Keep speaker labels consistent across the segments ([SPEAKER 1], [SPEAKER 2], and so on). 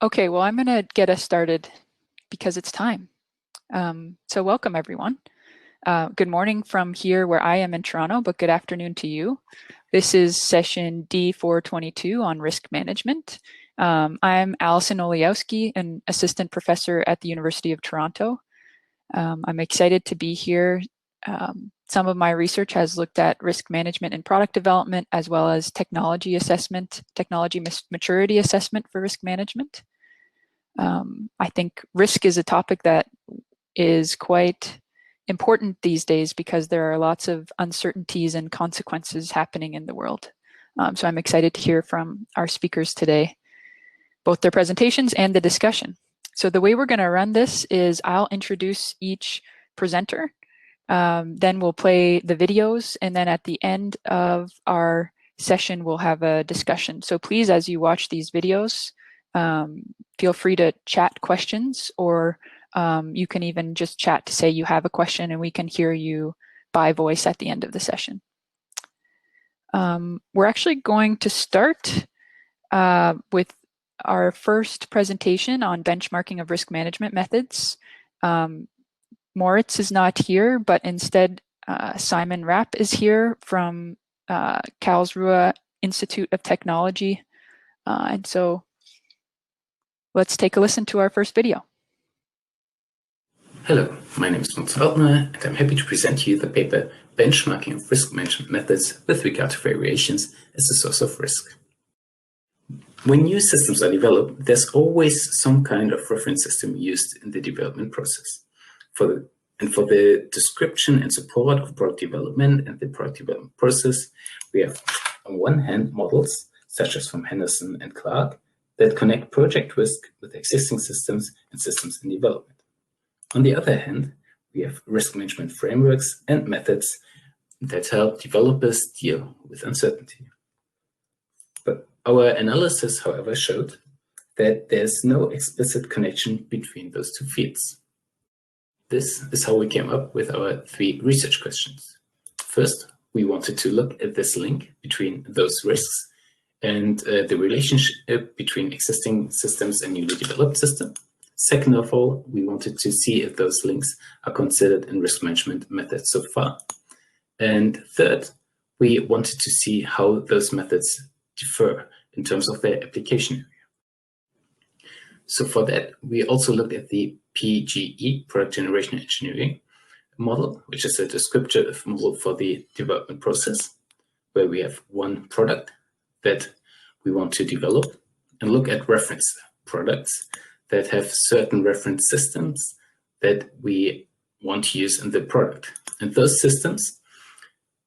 [SPEAKER 1] Okay, well, I'm going to get us started because it's time. So welcome, everyone. Good morning from here where I am in Toronto, but good afternoon to you. This is session D422 on risk management. I'm Alison Olechowski, an assistant professor at the University of Toronto. I'm excited to be here. Some of my research has looked at risk management and product development, as well as technology assessment, technology maturity assessment for risk management. I think risk is a topic that is quite important these days because there are lots of uncertainties and consequences happening in the world. So I'm excited to hear from our speakers today, both their presentations and the discussion. So the way we're going to run this is I'll introduce each presenter, then we'll play the videos, and then at the end of our session, we'll have a discussion. So please, as you watch these videos, feel free to chat questions, or you can even just chat to say you have a question and we can hear you by voice at the end of the session. We're actually going to start with our first presentation on benchmarking of risk management methods. Moritz is not here, but instead Simon Rapp is here from Karlsruhe Institute of Technology. And so let's take a listen to our first video.
[SPEAKER 2] Hello, my name is Altner, and I'm happy to present you the paper Benchmarking of Risk Management Methods with regard to variations as a source of risk. When new systems are developed, there's always some kind of reference system used in the development process. For the description and support of product development and the product development process, we have on one hand models, such as from Henderson and Clark, that connect project risk with existing systems and systems in development. On the other hand, we have risk management frameworks and methods that help developers deal with uncertainty. But our analysis, however, showed that there's no explicit connection between those two fields. This is how we came up with our 3 research questions. First, we wanted to look at this link between those risks and the relationship between existing systems and newly developed systems. Second of all, we wanted to see if those links are considered in risk management methods so far. And third, we wanted to see how those methods differ in terms of their application area. So for that, we also looked at the PGE, Product Generation Engineering model, which is a descriptive model for the development process, where we have one product that we want to develop and look at reference products that have certain reference systems that we want to use in the product. And those systems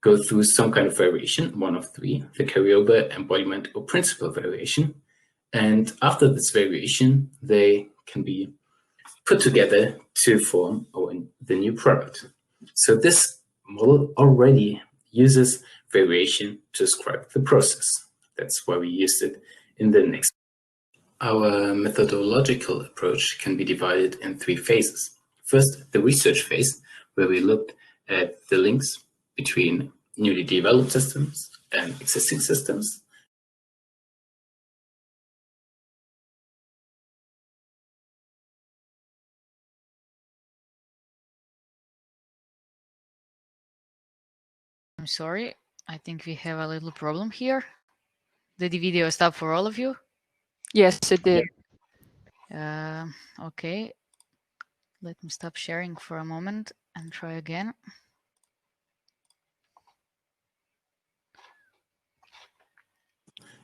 [SPEAKER 2] go through some kind of variation, one of 3, the carryover, embodiment, or principal variation. And after this variation, they can be put together to form the new product. So this model already uses variation to describe the process. That's why we used it in the next. Our methodological approach can be divided in 3 phases. First, the research phase, where we looked at the links between newly developed systems and existing systems.
[SPEAKER 3] I'm sorry, I think we have a little problem here. Did the video stop for all of you?
[SPEAKER 1] Yes, it did.
[SPEAKER 3] Okay, let me stop sharing for a moment and try again.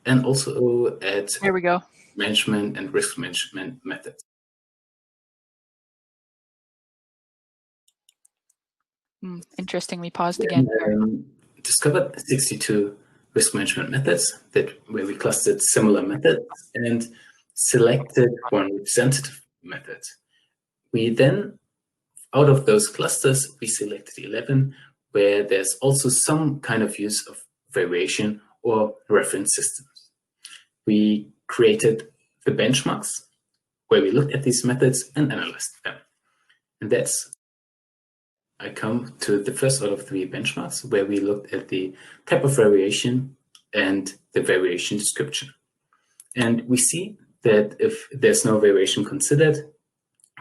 [SPEAKER 2] And also at
[SPEAKER 1] Here we go.
[SPEAKER 2] Management and risk management methods.
[SPEAKER 1] Interesting, we paused again.
[SPEAKER 2] Discovered 62 risk management methods where we clustered similar methods and selected one representative method. We then, out of those clusters, we selected 11 where there's also some kind of use of variation or reference systems. We created the benchmarks where we looked at these methods and analyzed them. And I come to the first out of 3 benchmarks where we looked at the type of variation and the variation description. And we see that if there's no variation considered,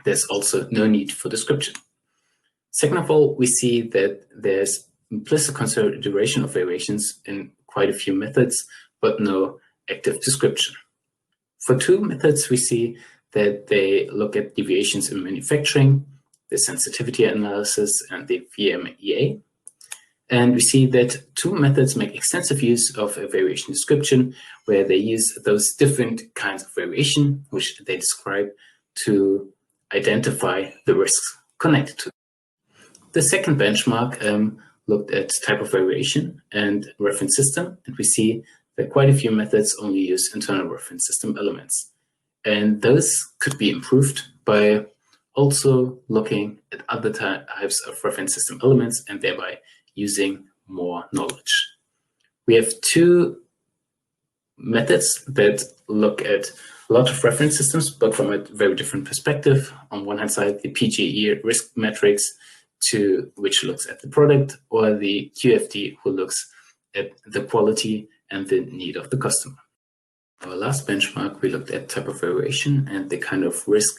[SPEAKER 2] there's also no need for description. Second of all, we see that there's implicit consideration of variations in quite a few methods, but no active description. For two methods, we see that they look at deviations in manufacturing, the sensitivity analysis, and the VMEA. And we see that two methods make extensive use of a variation description, where they use those different kinds of variation, which they describe to identify the risks connected to. The second benchmark looked at type of variation and reference system, and we see that quite a few methods only use internal reference system elements. And those could be improved by also looking at other types of reference system elements and thereby using more knowledge. We have two methods that look at a lot of reference systems, but from a very different perspective. On one hand side, the PGE risk matrix, which looks at the product, or the QFD, who looks at the quality and the need of the customer. Our last benchmark, we looked at type of variation and the kind of risk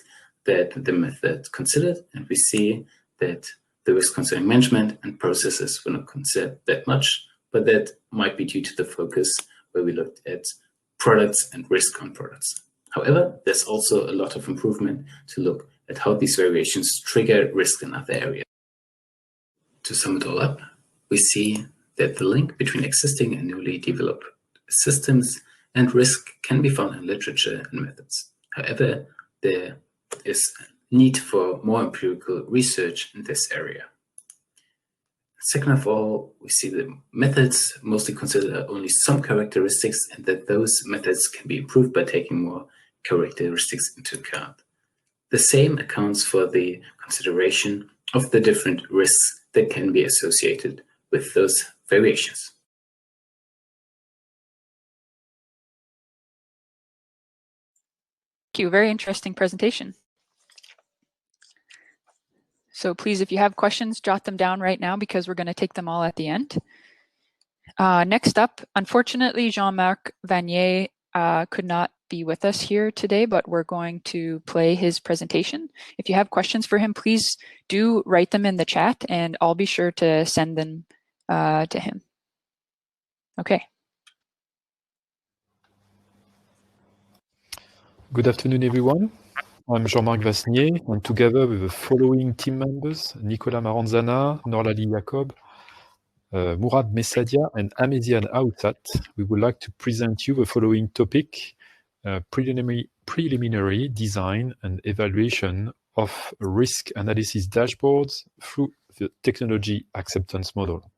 [SPEAKER 2] that the method considered, and we see that the risk concerning management and processes were not considered that much, but that might be due to the focus where we looked at products and risk on products. However, there's also a lot of improvement to look at how these variations trigger risk in other areas. To sum it all up, we see that the link between existing and newly developed systems and risk can be found in literature and methods. However, there is a need for more empirical research in this area. Second of all, we see that methods mostly consider only some characteristics and that those methods can be improved by taking more characteristics into account. The same accounts for the consideration of the different risks that can be associated with those variations.
[SPEAKER 1] Thank you. Very interesting presentation. So please, if you have questions, jot them down right now because we're going to take them all at the end. Next up, unfortunately, Jean-Marc Vasnier could not be with us here today, but we're going to play his presentation. If you have questions for him, please do write them in the chat and I'll be sure to send them to him. Okay.
[SPEAKER 4] Good afternoon, everyone. I'm Jean-Marc Vasnier, and together with the following team members, Nicolas Maranzana, Norlali Jacob, Mourad Messaadia, and Améziane Aoussat, we would like to present you the following topic, preliminary design and evaluation of risk analysis dashboards through the technology acceptance model.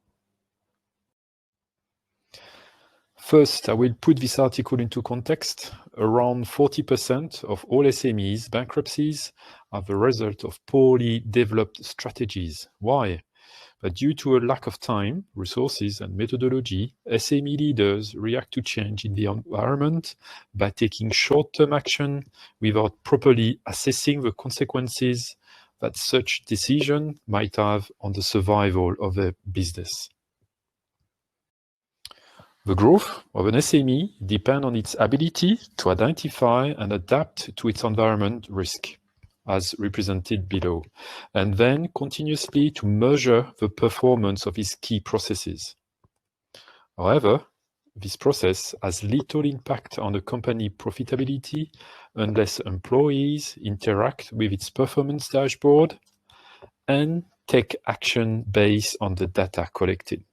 [SPEAKER 4] First, I will put this article into context. Around 40% of all SMEs bankruptcies are the result of poorly developed strategies. Why? But due to a lack of time, resources, and methodology, SME leaders react to change in the environment by taking short-term action without properly assessing the consequences that such decision might have on the survival of their business. The growth of an SME depends on its ability to identify and adapt to its environment risk, as represented below, and then continuously to measure the performance of its key processes. However, this process has little impact on the company profitability unless employees interact with its performance dashboard and take action based on the data collected.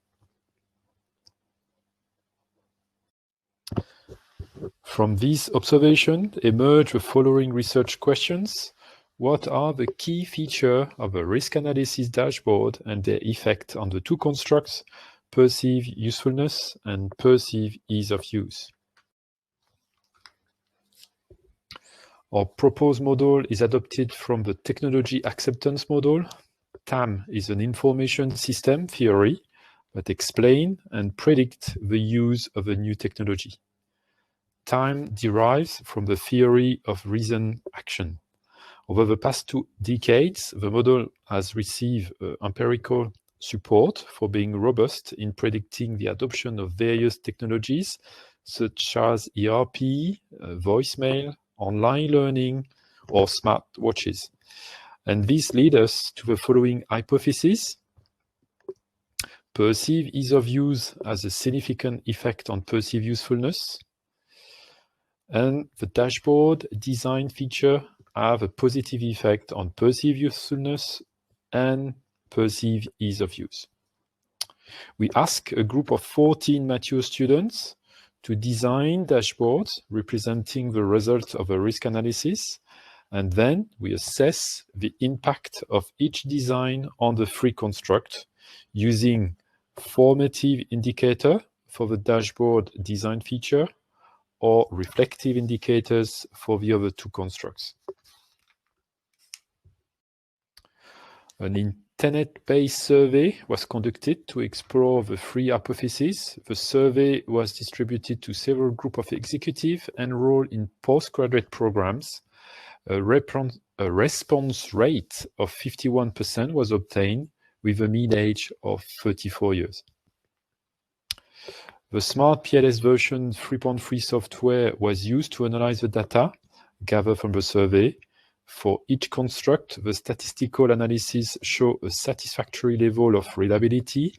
[SPEAKER 4] From these observations emerge the following research questions. What are the key features of a risk analysis dashboard and their effect on the two constructs, perceived usefulness and perceived ease of use? Our proposed model is adopted from the technology acceptance model. TAM is an information system theory that explains and predicts the use of a new technology. Time derives from the theory of reasoned action. Over the past 2 decades, the model has received empirical support for being robust in predicting the adoption of various technologies, such as ERP, voicemail, online learning, or smart watches. And this leads us to the following hypothesis. Perceived ease of use has a significant effect on perceived usefulness. And the dashboard design feature have a positive effect on perceived usefulness and perceived ease of use. We ask a group of 14 mature students to design dashboards representing the results of a risk analysis, and then we assess the impact of each design on the free construct using formative indicator for the dashboard design feature or reflective indicators for the other two constructs. An internet-based survey was conducted to explore the three hypotheses. The survey was distributed to several groups of executives enrolled in postgraduate programs. A response rate of 51% was obtained with a mean age of 34 years. The Smart PLS version 3.3 software was used to analyze the data gathered from the survey. For each construct, the statistical analysis show a satisfactory level of reliability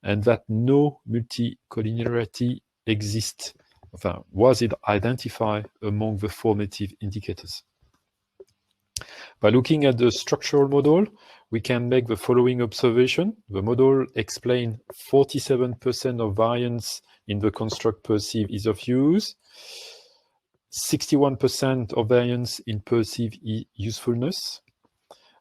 [SPEAKER 4] and that no multicollinearity was identified among the formative indicators. By looking at the structural model, we can make the following observation. The model explains 47% of variance in the construct perceived ease of use, 61% of variance in perceived usefulness.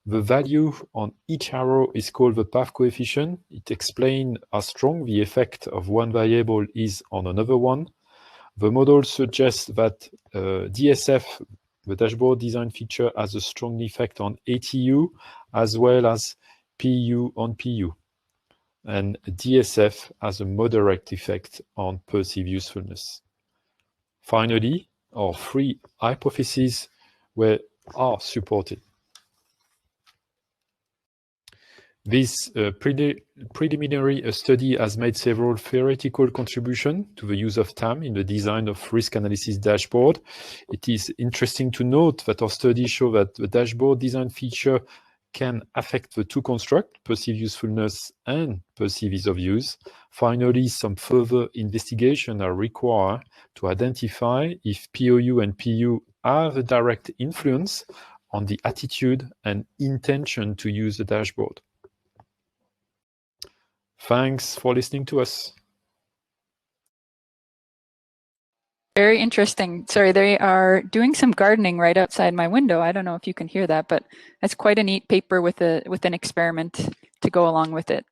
[SPEAKER 4] The value on each arrow is called the path coefficient. It explains how strong the effect of one variable is on another one. The model suggests that DSF, the dashboard design feature, has a strong effect on ATU as well as PU on PU. And DSF has a moderate effect on perceived usefulness. Finally, our three hypotheses are supported. This preliminary study has made several theoretical contributions to the use of TAM in the design of risk analysis dashboard. It is interesting to note that our studies show that the dashboard design feature can affect the two constructs, perceived usefulness and perceived ease of use. Finally, some further investigation are required to identify if POU and PU have a direct influence on the attitude and intention to use the dashboard. Thanks for listening to us.
[SPEAKER 1] Very interesting. Sorry, they are doing some gardening right outside my window. I don't know if you can hear that, but it's quite a neat paper with an experiment to go along with it.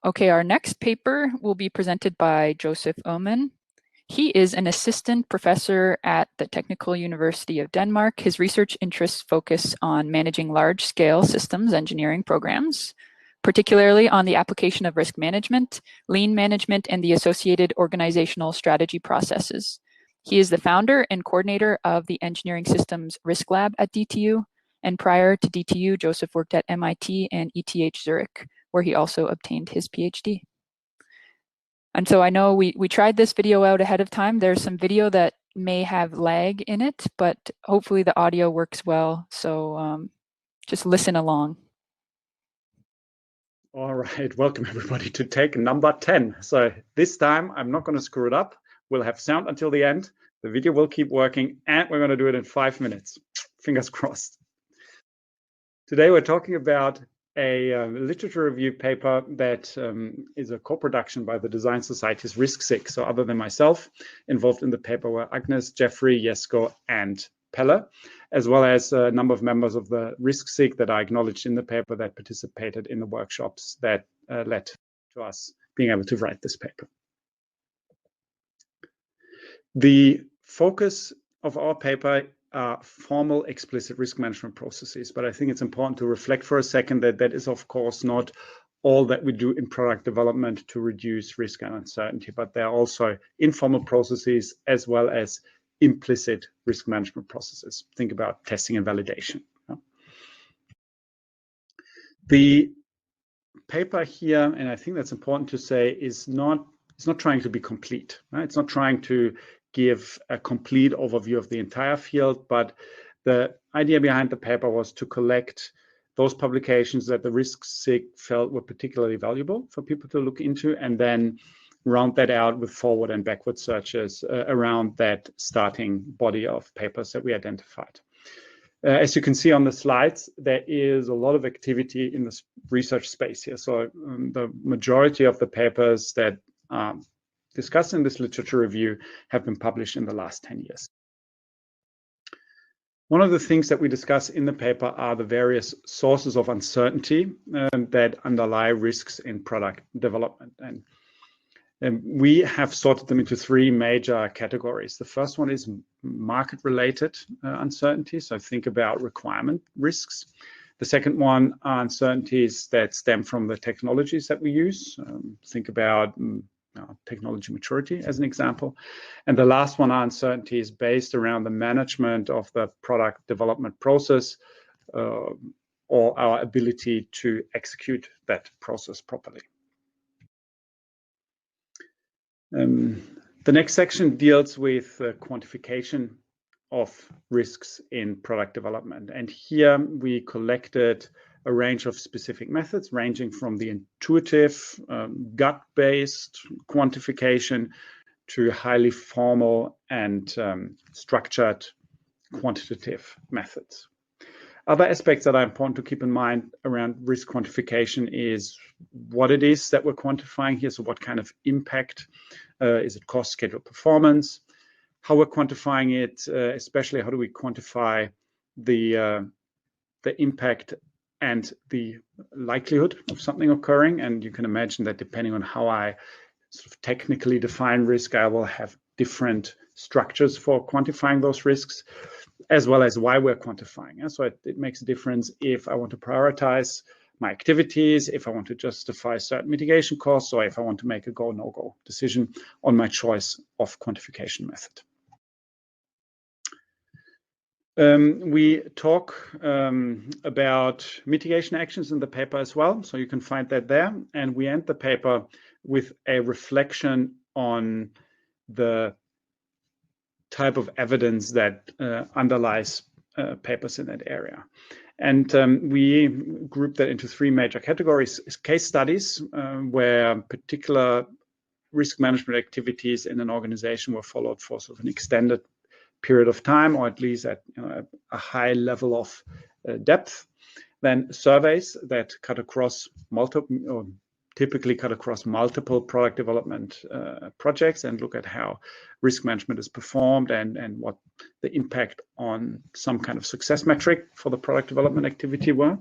[SPEAKER 1] Okay, our next paper will be presented by Josef Oehmen. He is an assistant professor at the Technical University of Denmark. His research interests focus on managing large-scale systems engineering programs, particularly on the application of risk management, lean management, and the associated organizational strategy processes. He is the founder and coordinator of the Engineering Systems Risk Lab at DTU, and prior to DTU, Josef worked at MIT and ETH Zurich, where he also obtained his PhD. And so I know we tried this video out ahead of time. There's some video that may have lag in it, but hopefully the audio works well, so just listen along.
[SPEAKER 5] All right, welcome everybody to take number 10. So this time I'm not going to screw it up. We'll have sound until the end. The video will keep working and we're going to do it in 5 minutes. Fingers crossed. Today we're talking about a literature review paper that is a co-production by the Design Society's RISC-SIG. So other than myself, involved in the paper were Agnes, Jeffrey, Jesko, and Pelle, as well as a number of members of the RISC-SIG that are acknowledged in the paper that participated in the workshops that led to us being able to write this paper. The focus of our paper are formal, explicit risk management processes, but I think it's important to reflect for a second that that is, of course, not all that we do in product development to reduce risk and uncertainty, but there are also informal processes as well as implicit risk management processes. Think about testing and validation. The paper here, and I think that's important to say, is not trying to be complete. Right? It's not trying to give a complete overview of the entire field, but the idea behind the paper was to collect those publications that the RISC-SIG felt were particularly valuable for people to look into, and then round that out with forward and backward searches around that starting body of papers that we identified. As you can see on the slides, there is a lot of activity in this research space here. So the majority of the papers that are discussed in this literature review have been published in the last 10 years. One of the things that we discuss in the paper are the various sources of uncertainty that underlie risks in product development. And we have sorted them into three major categories. The first one is market-related uncertainty. So think about requirement risks. The second one are uncertainties that stem from the technologies that we use. Think about technology maturity as an example. And the last one are uncertainties based around the management of the product development process or our ability to execute that process properly. The next section deals with quantification of risks in product development. And here we collected a range of specific methods ranging from the intuitive, gut-based quantification to highly formal and structured quantitative methods. Other aspects that are important to keep in mind around risk quantification is what it is that we're quantifying here. So what kind of impact? Is it cost, schedule, performance? How we're quantifying it, especially how do we quantify the impact and the likelihood of something occurring? And you can imagine that depending on how I sort of technically define risk, I will have different structures for quantifying those risks, as well as why we're quantifying. And so it makes a difference if I want to prioritize my activities, if I want to justify certain mitigation costs, or if I want to make a go, no-go decision on my choice of quantification method. We talk about mitigation actions in the paper as well, so you can find that there. And we end the paper with a reflection on the type of evidence that underlies papers in that area. And we group that into three major categories: case studies, where particular risk management activities in an organization were followed for sort of an extended period of time, or at least at a high level of depth. Then surveys that cut across typically cut across multiple product development projects and look at how risk management is performed and what the impact on some kind of success metric for the product development activity were.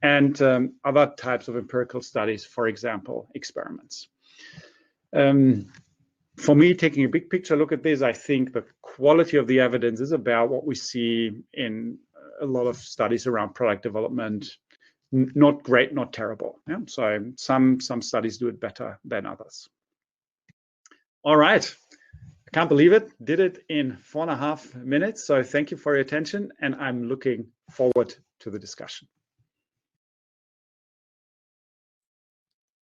[SPEAKER 5] And other types of empirical studies, for example, experiments. For me, taking a big picture look at this, I think the quality of the evidence is about what we see in a lot of studies around product development. Not great, not terrible. Yeah? So some studies do it better than others. All right, I can't believe it. Did it in 4.5 minutes. So thank you for your attention, and I'm looking forward to the discussion.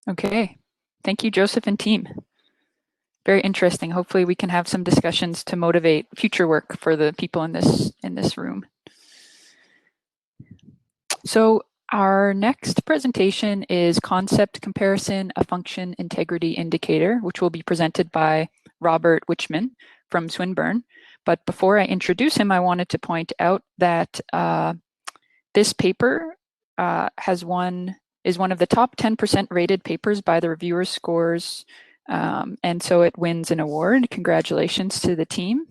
[SPEAKER 1] Okay, thank you, Josef and team. Very interesting. Hopefully we can have some discussions to motivate future work for the people in this room. So our next presentation is Concept Comparison, a Function Integrity Indicator, which will be presented by Robert Wichmann from Swinburne. But before I introduce him, I wanted to point out that this paper is one of the top 10% rated papers by the reviewers' scores, and so it wins an award. Congratulations to the team.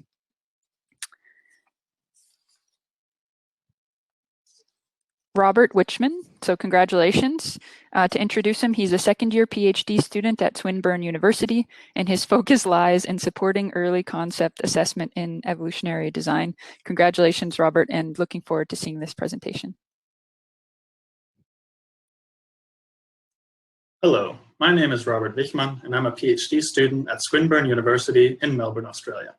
[SPEAKER 1] Robert Wichmann, so congratulations. To introduce him, he's a second-year PhD student at Swinburne University, and his focus lies in supporting early concept assessment in evolutionary design. Congratulations, Robert, and looking forward to seeing this presentation.
[SPEAKER 6] Hello, my name is Robert Wichmann, and I'm a PhD student at Swinburne University in Melbourne, Australia.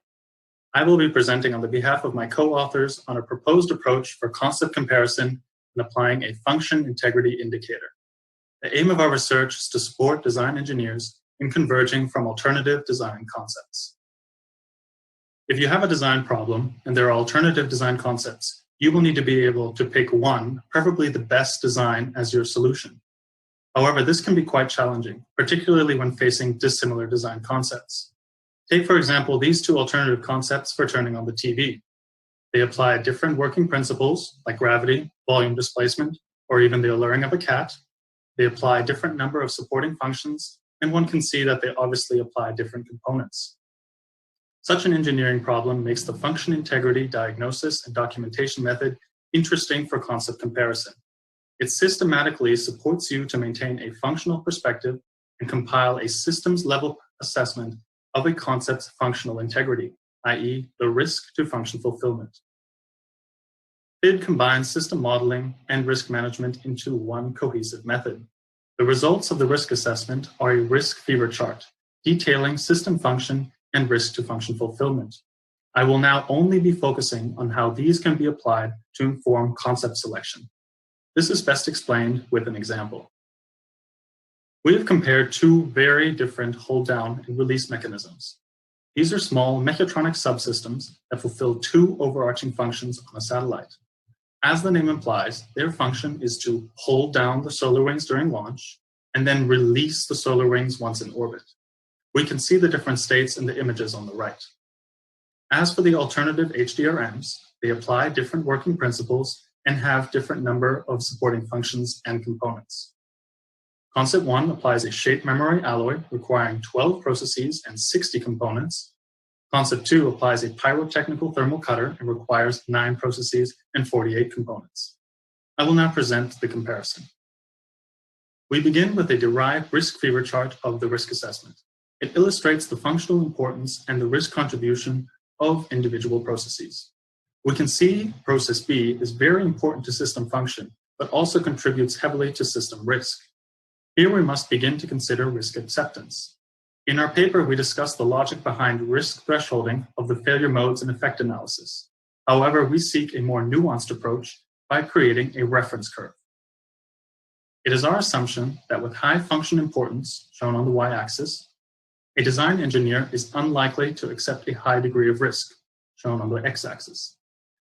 [SPEAKER 6] I will be presenting on the behalf of my co-authors on a proposed approach for concept comparison and applying a function integrity indicator. The aim of our research is to support design engineers in converging from alternative design concepts. If you have a design problem and there are alternative design concepts, you will need to be able to pick one, preferably the best design, as your solution. However, this can be quite challenging, particularly when facing dissimilar design concepts. Take, for example, these two alternative concepts for turning on the TV. They apply different working principles, like gravity, volume displacement, or even the alluring of a cat. They apply a different number of supporting functions, and one can see that they obviously apply different components. Such an engineering problem makes the function integrity diagnosis and documentation method interesting for concept comparison. It systematically supports you to maintain a functional perspective and compile a systems-level assessment of a concept's functional integrity, i.e. the risk to function fulfillment. FID combines system modeling and risk management into one cohesive method. The results of the risk assessment are a risk fever chart, detailing system function and risk to function fulfillment. I will now only be focusing on how these can be applied to inform concept selection. This is best explained with an example. We have compared two very different hold-down and release mechanisms. These are small mechatronic subsystems that fulfill two overarching functions on a satellite. As the name implies, their function is to hold down the solar wings during launch and then release the solar wings once in orbit. We can see the different states in the images on the right. As for the alternative HDRMs, they apply different working principles and have different number of supporting functions and components. Concept 1 applies a shape memory alloy requiring 12 processes and 60 components. Concept 2 applies a pyrotechnical thermal cutter and requires 9 processes and 48 components. I will now present the comparison. We begin with a derived risk fever chart of the risk assessment. It illustrates the functional importance and the risk contribution of individual processes. We can see process B is very important to system function, but also contributes heavily to system risk. Here we must begin to consider risk acceptance. In our paper, we discuss the logic behind risk thresholding of the failure modes and effect analysis. However, we seek a more nuanced approach by creating a reference curve. It is our assumption that with high function importance, shown on the y-axis, a design engineer is unlikely to accept a high degree of risk, shown on the x-axis.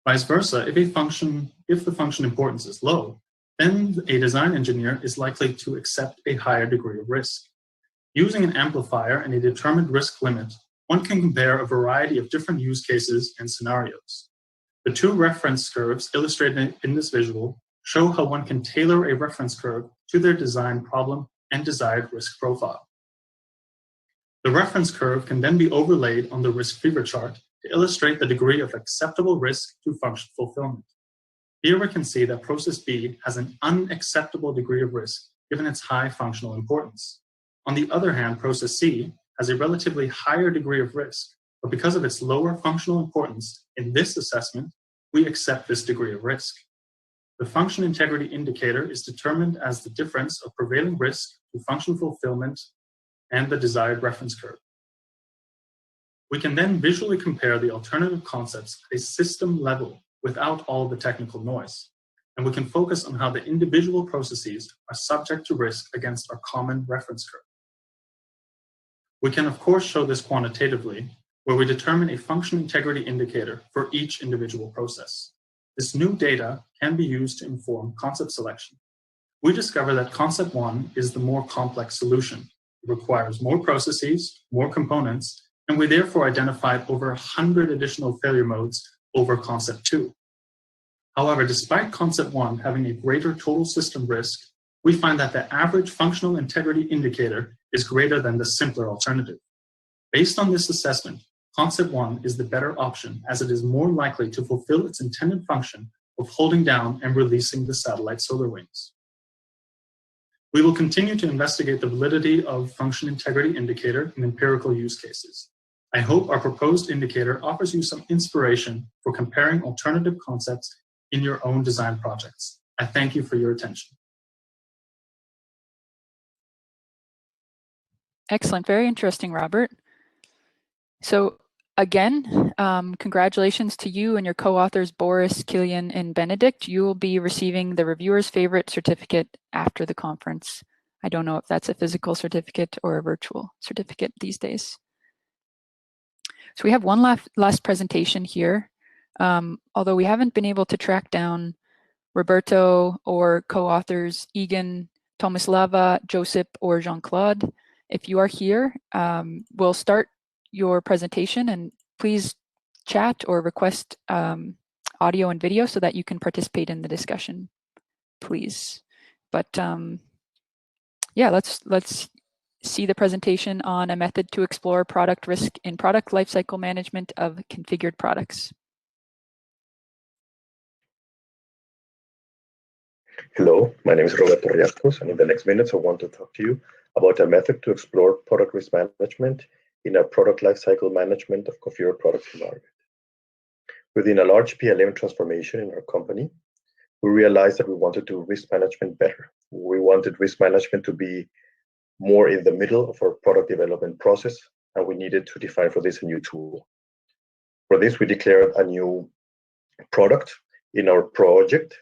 [SPEAKER 6] Vice versa, if the function importance is low, then a design engineer is likely to accept a higher degree of risk. Using an amplifier and a determined risk limit, one can compare a variety of different use cases and scenarios. The two reference curves illustrated in this visual show how one can tailor a reference curve to their design problem and desired risk profile. The reference curve can then be overlaid on the risk fever chart to illustrate the degree of acceptable risk to function fulfillment. Here we can see that process B has an unacceptable degree of risk given its high functional importance. On the other hand, process C has a relatively higher degree of risk, but because of its lower functional importance in this assessment, we accept this degree of risk. The function integrity indicator is determined as the difference of prevailing risk to function fulfillment and the desired reference curve. We can then visually compare the alternative concepts at a system level without all the technical noise, and we can focus on how the individual processes are subject to risk against our common reference curve. We can of course show this quantitatively, where we determine a function integrity indicator for each individual process. This new data can be used to inform concept selection. We discover that concept 1 is the more complex solution. It requires more processes, more components, and we therefore identified over 100 additional failure modes over concept 2. However, despite concept 1 having a greater total system risk, we find that the average functional integrity indicator is greater than the simpler alternative. Based on this assessment, concept 1 is the better option as it is more likely to fulfill its intended function of holding down and releasing the satellite solar wings. We will continue to investigate the validity of function integrity indicator in empirical use cases. I hope our proposed indicator offers you some inspiration for comparing alternative concepts in your own design projects. I thank you for your attention.
[SPEAKER 1] Excellent, very interesting, Robert. So again, congratulations to you and your co-authors, Boris, Kilian, and Benedikt. You will be receiving the reviewer's favorite certificate after the conference. I don't know if that's a physical certificate or a virtual certificate these days. So we have one last presentation here. Although we haven't been able to track down Roberto or co-authors Egan, Tomislava, Josef, or Jean-Claude. If you are here, we'll start your presentation, and please chat or request audio and video so that you can participate in the discussion, please. But yeah, let's see the presentation on a method to explore product risk in product lifecycle management of configured products.
[SPEAKER 7] Hello, my name is Roberto Riascos, and in the next minutes I want to talk to you about a method to explore product risk management in a product lifecycle management of configured products environment. Within a large PLM transformation in our company, we realized that we wanted to do risk management better. We wanted risk management to be more in the middle of our product development process, and we needed to define for this a new tool. For this, we declared a new product in our project,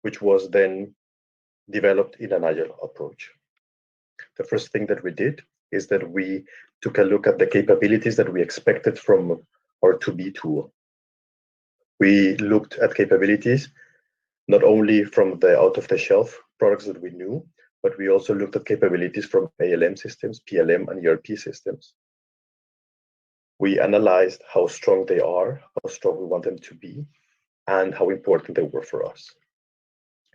[SPEAKER 7] which was then developed in an agile approach. The first thing that we did is that we took a look at the capabilities that we expected from our to-be tool. We looked at capabilities not only from the out-of-the-shelf products that we knew, but we also looked at capabilities from ALM systems, PLM, and ERP systems. We analyzed how strong they are, how strong we want them to be, and how important they were for us.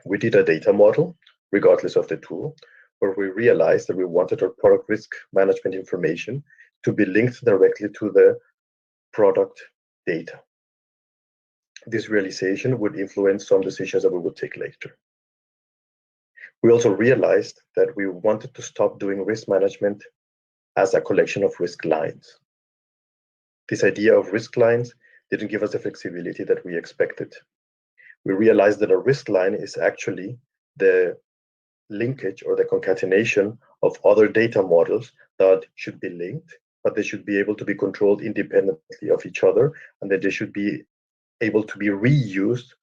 [SPEAKER 7] We did a data model, regardless of the tool, where we realized that we wanted our product risk management information to be linked directly to the product data. This realization would influence some decisions that we would take later. We also realized that we wanted to stop doing risk management as a collection of risk lines. This idea of risk lines didn't give us the flexibility that we expected. We realized that a risk line is actually the linkage or the concatenation of other data models that should be linked, but they should be able to be controlled independently of each other, and that they should be able to be reused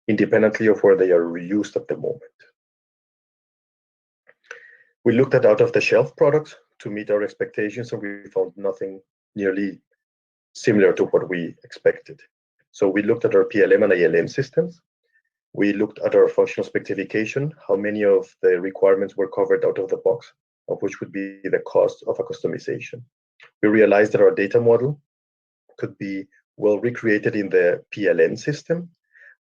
[SPEAKER 7] independently of where they are reused at the moment. We looked at out-of-the-shelf products to meet our expectations, and we found nothing nearly similar to what we expected. So we looked at our PLM and ALM systems. We looked at our functional specification, how many of the requirements were covered out of the box, of which would be the cost of a customization. We realized that our data model could be well recreated in the PLM system,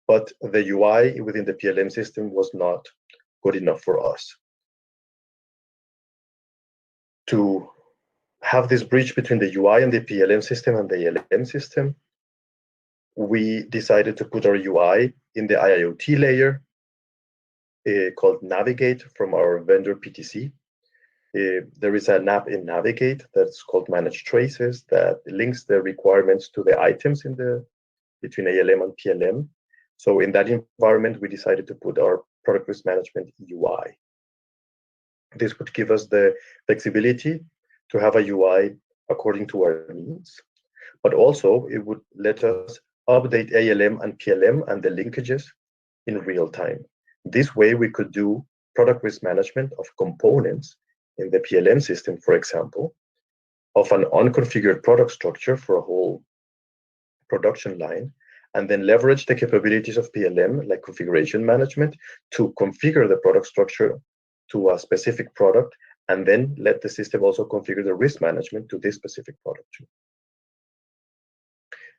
[SPEAKER 7] but the UI within the PLM system was not good enough for us. To have this bridge between the UI and the PLM system and the ALM system, we decided to put our UI in the IIoT layer called Navigate from our vendor PTC. There is an app in Navigate that's called Manage Traces that links the requirements to the items in between ALM and PLM. So in that environment, we decided to put our product risk management UI. This would give us the flexibility to have a UI according to our needs, but also it would let us update ALM and PLM and the linkages in real time. This way we could do product risk management of components in the PLM system, for example, of an unconfigured product structure for a whole production line, and then leverage the capabilities of PLM, like configuration management, to configure the product structure to a specific product, and then let the system also configure the risk management to this specific product too.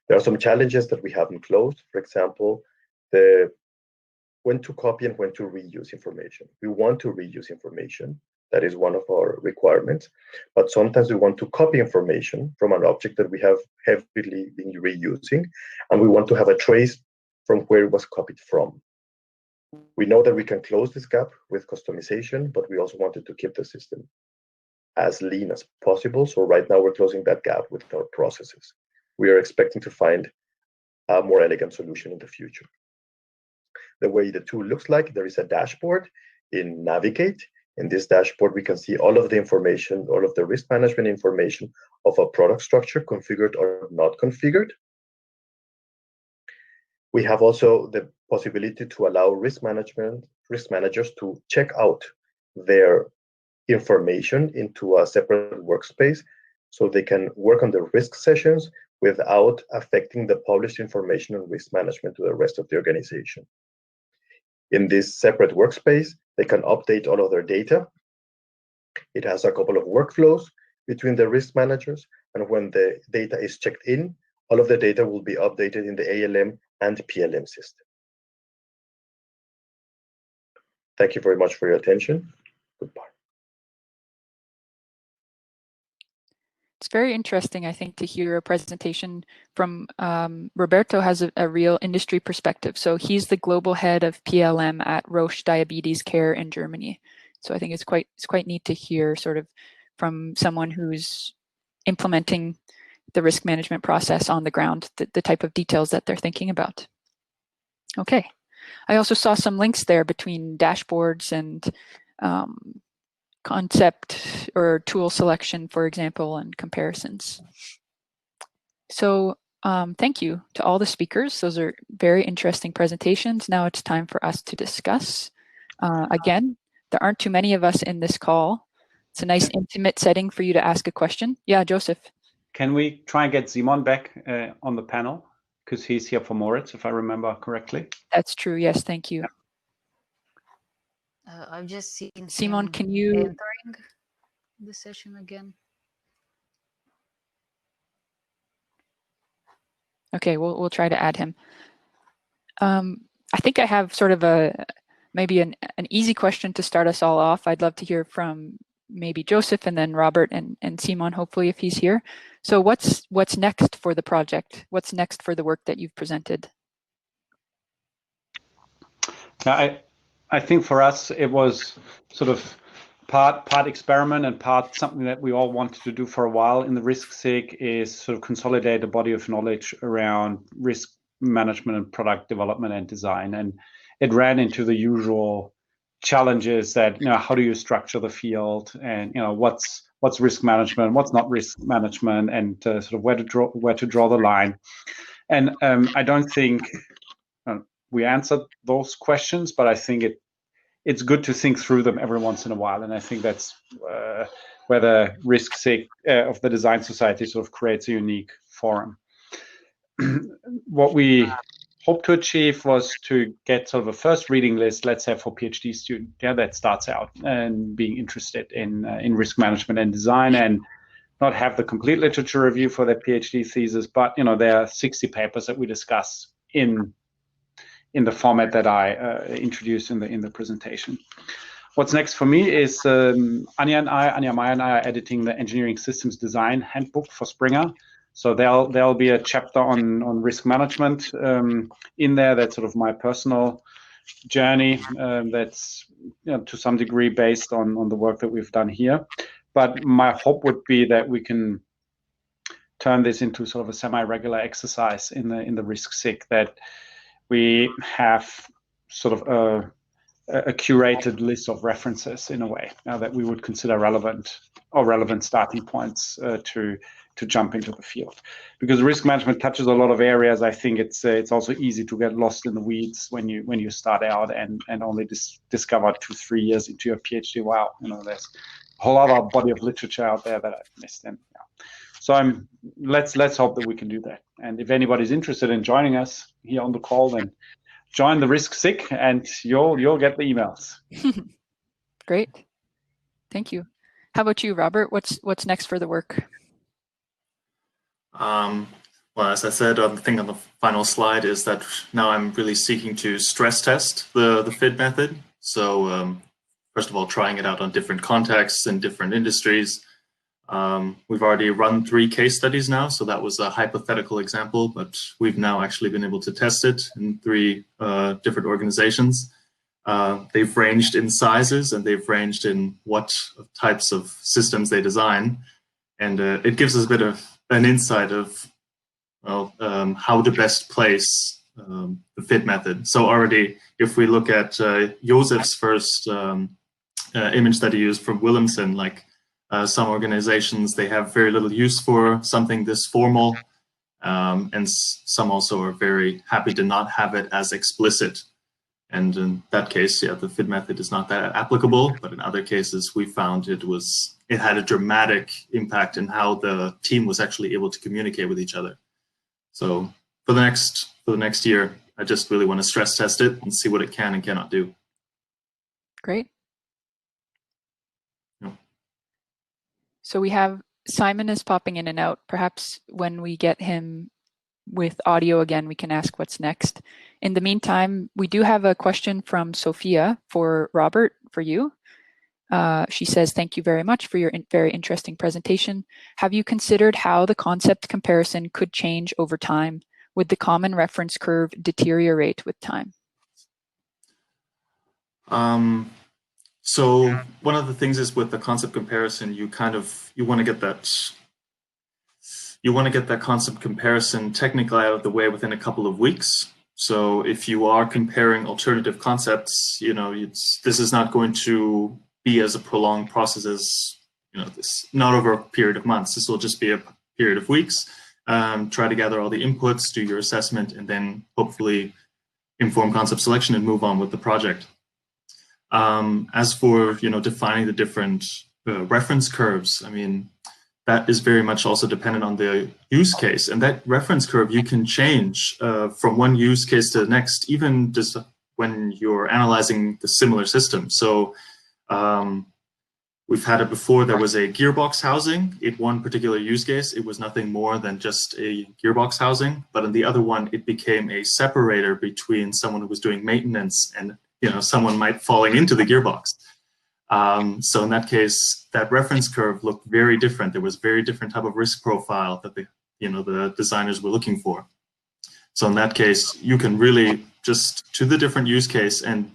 [SPEAKER 7] There are some challenges that we haven't closed. For example, when to copy and when to reuse information. We want to reuse information. That is one of our requirements. But sometimes we want to copy information from an object that we have heavily been reusing, and we want to have a trace from where it was copied from. We know that we can close this gap with customization, but we also wanted to keep the system as lean as possible. So right now we're closing that gap with our processes. We are expecting to find a more elegant solution in the future. The way the tool looks like, there is a dashboard in Navigate. In this dashboard, we can see all of the information, all of the risk management information of a product structure, configured or not configured. We have also the possibility to allow risk managers to check out their information into a separate workspace, so they can work on the risk sessions without affecting the published information on risk management to the rest of the organization. In this separate workspace, they can update all of their data. It has a couple of workflows between the risk managers, and when the data is checked in, all of the data will be updated in the ALM and PLM system. Thank you very much for your attention. Goodbye.
[SPEAKER 1] It's very interesting, I think, to hear a presentation from Roberto has a real industry perspective. So he's the global head of PLM at Roche Diabetes Care in Germany. So I think it's quite neat to hear sort of from someone who's implementing the risk management process on the ground, the type of details that they're thinking about. Okay. I also saw some links there between dashboards and concept or tool selection, for example, and comparisons. So thank you to all the speakers. Those are very interesting presentations. Now it's time for us to discuss. Again, there aren't too many of us in this call. It's a nice intimate setting for you to ask a question. Yeah, Josef.
[SPEAKER 5] Can we try and get Simon back on the panel? Because he's here for Moritz, if I remember correctly.
[SPEAKER 1] That's true. Yes, thank you.
[SPEAKER 3] I've just seen
[SPEAKER 1] Simon,
[SPEAKER 3] him
[SPEAKER 1] can you
[SPEAKER 3] entering the session again?
[SPEAKER 1] Okay, we'll try to add him. I think I have sort of maybe an easy question to start us all off. I'd love to hear from maybe Josef and then Robert and Simon, hopefully, if he's here. So what's next for the project? What's next for the work that you've presented?
[SPEAKER 5] I think for us, it was sort of part experiment and part something that we all wanted to do for a while in the risk-SIG is sort of consolidate a body of knowledge around risk management and product development and design. And it ran into the usual challenges that, how do you structure the field, and, what's risk management, what's not risk management, and sort of where to draw the line. And I don't think we answered those questions, but I think it's good to think through them every once in a while. And I think that's where the risk-SIG of the Design Society sort of creates a unique forum. What we hope to achieve was to get sort of a first reading list, let's say for PhD student, that starts out and being interested in risk management and design, and not have the complete literature review for their PhD thesis, but there are 60 papers that we discuss in the format that I introduced in the presentation. What's next for me is Anya Meyer and I are editing the Engineering Systems Design Handbook for Springer. So there'll be a chapter on risk management in there. That's sort of my personal journey. That's to some degree based on the work that we've done here. But my hope would be that we can turn this into sort of a semi-regular exercise in the risk-SIG, that we have sort of a curated list of references in a way that we would consider relevant starting points to jump into the field. Because risk management touches a lot of areas. I think it's also easy to get lost in the weeds when you start out and only discover 2-3 years into your PhD. Wow, there's a whole other body of literature out there that I've missed. And so let's hope that we can do that. And if anybody's interested in joining us here on the call, then join the risk-SIG and you'll get the emails.
[SPEAKER 1] Great, thank you. How about you, Robert? What's next for the work?
[SPEAKER 6] Well, as I said, the thing on the final slide is that now I'm really seeking to stress test the FIT method. So first of all, trying it out on different contexts and different industries. We've already run 3 case studies now, so that was a hypothetical example, but we've now actually been able to test it in 3 different organizations. They've ranged in sizes and they've ranged in what types of systems they design. And it gives us a bit of an insight of how to best place the FIT method. So already, if we look at Josef's first image that he used from Willumsen, like some organizations, they have very little use for something this formal, and some also are very happy to not have it as explicit. And in that case, the FIT method is not that applicable, but in other cases, we found it had a dramatic impact in how the team was actually able to communicate with each other. So for the next year, I just really want to stress test it and see what it can and cannot do.
[SPEAKER 1] Great.
[SPEAKER 6] Yeah.
[SPEAKER 1] So we have Simon is popping in and out. Perhaps when we get him with audio again, we can ask what's next. In the meantime, we do have a question from Sophia for Robert, for you. She says, thank you very much for your very interesting presentation. Have you considered how the concept comparison could change over time? Would the common reference curve deteriorate with time?
[SPEAKER 6] So one of the things is with the concept comparison, you want to get that concept comparison technically out of the way within a couple of weeks. So if you are comparing alternative concepts, this is not going to be as a prolonged process as, this, not over a period of months. This will just be a period of weeks. Try to gather all the inputs, do your assessment, and then hopefully inform concept selection and move on with the project. As for, defining the different reference curves, that is very much also dependent on the use case. And that reference curve you can change from one use case to the next, even just when you're analyzing the similar system. So we've had it before. There was a gearbox housing. In one particular use case, it was nothing more than just a gearbox housing. But in the other one, it became a separator between someone who was doing maintenance and someone might falling into the gearbox. So in that case, that reference curve looked very different. There was very different type of risk profile that the designers were looking for. So in that case, you can really just to the different use case and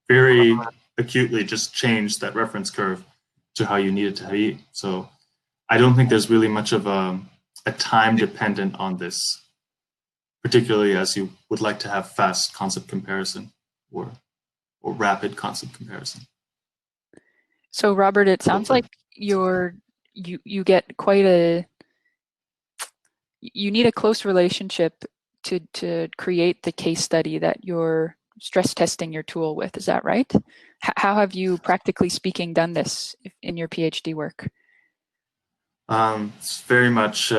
[SPEAKER 6] very acutely just change that reference curve to how you need it to be. So I don't think there's really much of a time dependent on this, particularly as you would like to have fast concept comparison or rapid concept comparison.
[SPEAKER 1] So Robert, it sounds like you get quite you need a close relationship to create the case study that you're stress testing your tool with. Is that right? How have you, practically speaking, done this in your PhD work?
[SPEAKER 6] It's very much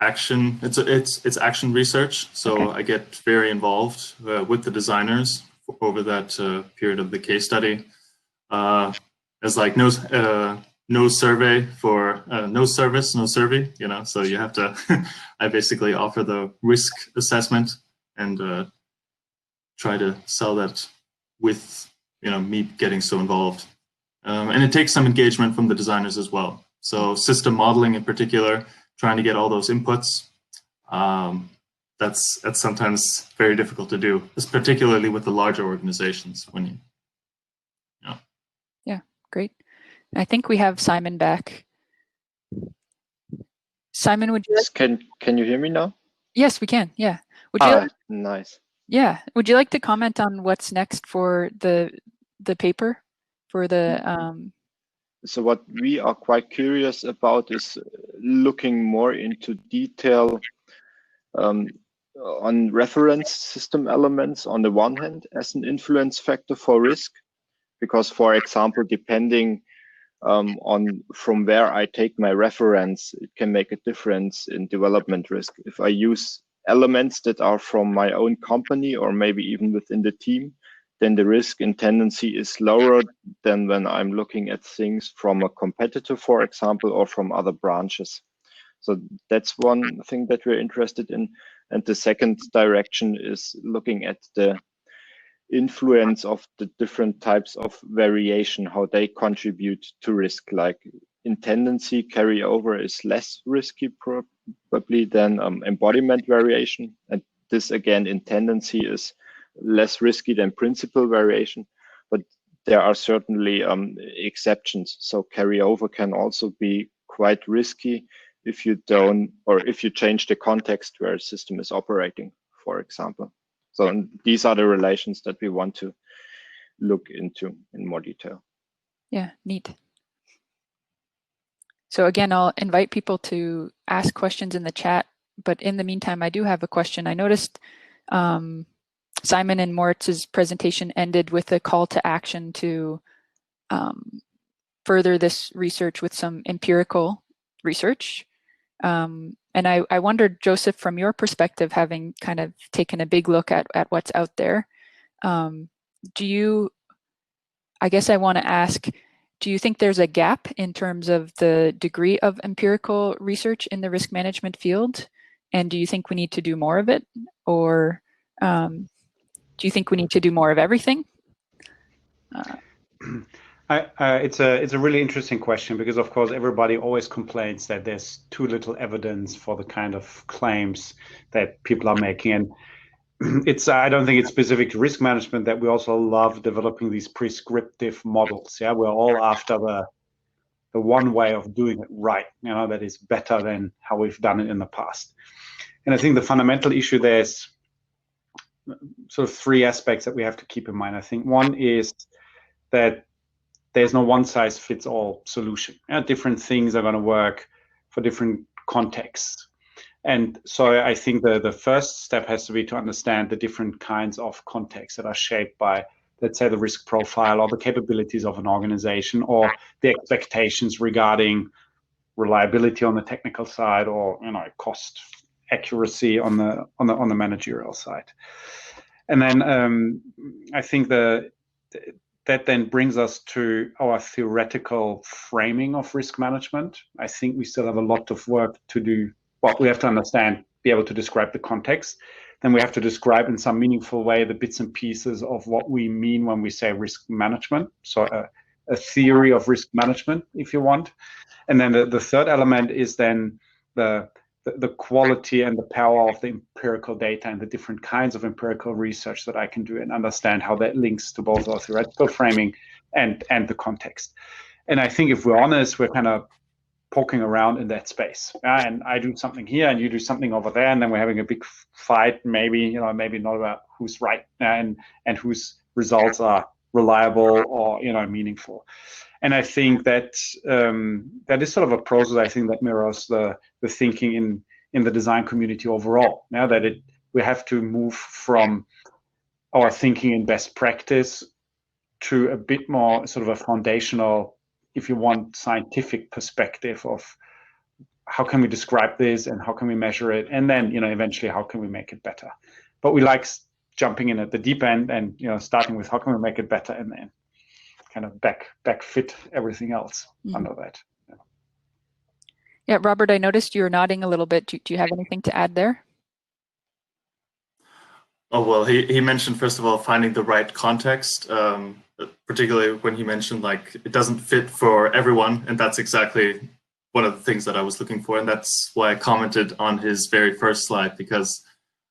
[SPEAKER 6] action. It's action research. So okay. I get very involved with the designers over that period of the case study. There's like no survey for no service, no survey. So you have to. I basically offer the risk assessment and try to sell that with me getting so involved, and it takes some engagement from the designers as well. So system modeling in particular, trying to get all those inputs, that's sometimes very difficult to do, particularly with the larger organizations.
[SPEAKER 1] Yeah, great. I think we have Simon back. Simon, would you?
[SPEAKER 8] Can you hear me now?
[SPEAKER 1] Yes, we can. Yeah. Would you?
[SPEAKER 8] Nice.
[SPEAKER 1] Yeah. Would you like to comment on what's next for the paper for the?
[SPEAKER 8] So what we are quite curious about is looking more into detail on reference system elements on the one hand as an influence factor for risk, because, for example, depending on from where I take my reference, it can make a difference in development risk. If I use elements that are from my own company or maybe even within the team, then the risk and tendency is lower than when I'm looking at things from a competitor, for example, or from other branches. So that's one thing that we're interested in. And the second direction is looking at the influence of the different types of variation, how they contribute to risk. Like in tendency, carryover is less risky probably than embodiment variation. And this again in tendency is less risky than principal variation, but there are certainly exceptions. So carryover can also be quite risky if you don't, or if you change the context where a system is operating, for example. So these are the relations that we want to look into in more detail.
[SPEAKER 1] Yeah, neat. So again, I'll invite people to ask questions in the chat, but in the meantime, I do have a question. I noticed Simon and Moritz's presentation ended with a call to action to further this research with some empirical research. And I wondered, Josef, from your perspective, having kind of taken a big look at what's out there, I guess I want to ask, do you think there's a gap in terms of the degree of empirical research in the risk management field? And do you think we need to do more of it? Or do you think we need to do more of everything?
[SPEAKER 5] It's a really interesting question, because of course everybody always complains that there's too little evidence for the kind of claims that people are making, and I don't think it's specific to risk management that we also love developing these prescriptive models. Yeah, we're all after the one way of doing it right, that is better than how we've done it in the past. And I think the fundamental issue there is sort of three aspects that we have to keep in mind. I think one is that there's no one-size-fits-all solution. Different things are going to work for different contexts. And so I think the first step has to be to understand the different kinds of contexts that are shaped by, let's say, the risk profile or the capabilities of an organization, or the expectations regarding reliability on the technical side, or cost accuracy on the managerial side. And then I think that then brings us to our theoretical framing of risk management. I think we still have a lot of work to do. Well, we have to understand, be able to describe the context. Then we have to describe in some meaningful way the bits and pieces of what we mean when we say risk management. So a theory of risk management, if you want. And then the third element is then the quality and the power of the empirical data and the different kinds of empirical research that I can do, and understand how that links to both our theoretical framing and the context. And I think if we're honest, we're kind of poking around in that space. And I do something here and you do something over there, and then we're having a big fight, maybe not about who's right and whose results are reliable or we And I think that that is sort of a process, I think, that mirrors the thinking in the design community overall. Now that we have to move from our thinking in best practice to a bit more sort of a foundational, if you want, scientific perspective of how can we describe this and how can we measure it, and then eventually how can we make it better. But we like jumping in at the deep end and starting with how can we make it better, and then kind of back fit everything else under that.
[SPEAKER 1] Yeah, Robert, I noticed you were nodding a little bit. Do you have anything to add there?
[SPEAKER 6] Oh, well, he mentioned, first of all, finding the right context, particularly when he mentioned like it doesn't fit for everyone. And that's exactly one of the things that I was looking for. And that's why I commented on his very first slide, because